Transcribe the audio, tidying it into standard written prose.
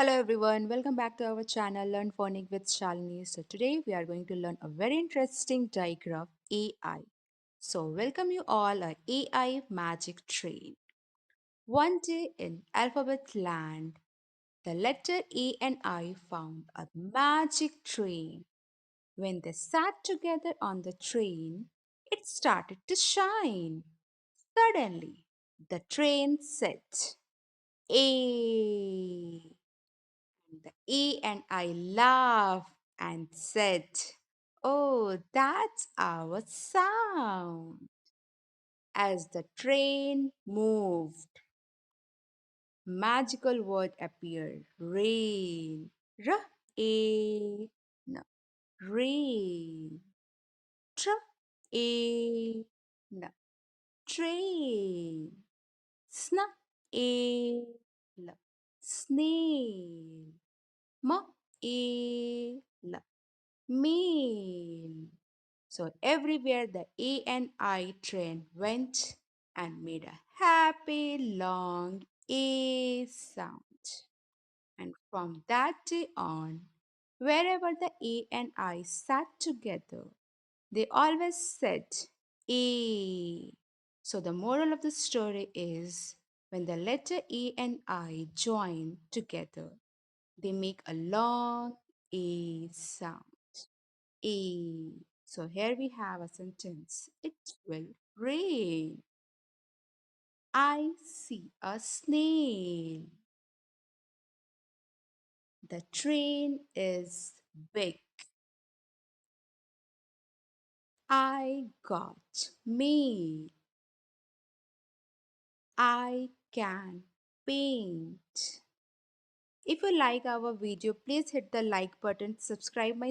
Hello everyone, welcome back to our channel Learn Phonics with Shalini. So today we are going to learn a very interesting digraph AI. So welcome you all a AI magic train. One day in alphabet land, the letter A and I found a magic train. When they sat together on the train, it started to shine. Suddenly, the train said, A. The A and I laughed and said, "Oh, that's our sound." As the train moved, magical word appeared. Rain. R-A. No. Rain. Tr-A. No. Train. Sna-A. L. Snail. Ma-A-L. Mail. So everywhere the A and I train went and made a happy long A sound. And from that day on, wherever the A and I sat together, they always said A. So the moral of the story is when the letter A and I join together, they make a long A sound. A. So here we have a sentence. It will rain. I see a snail. The train is big. I got mail. I can paint. If you like our video, please hit the like button, subscribe my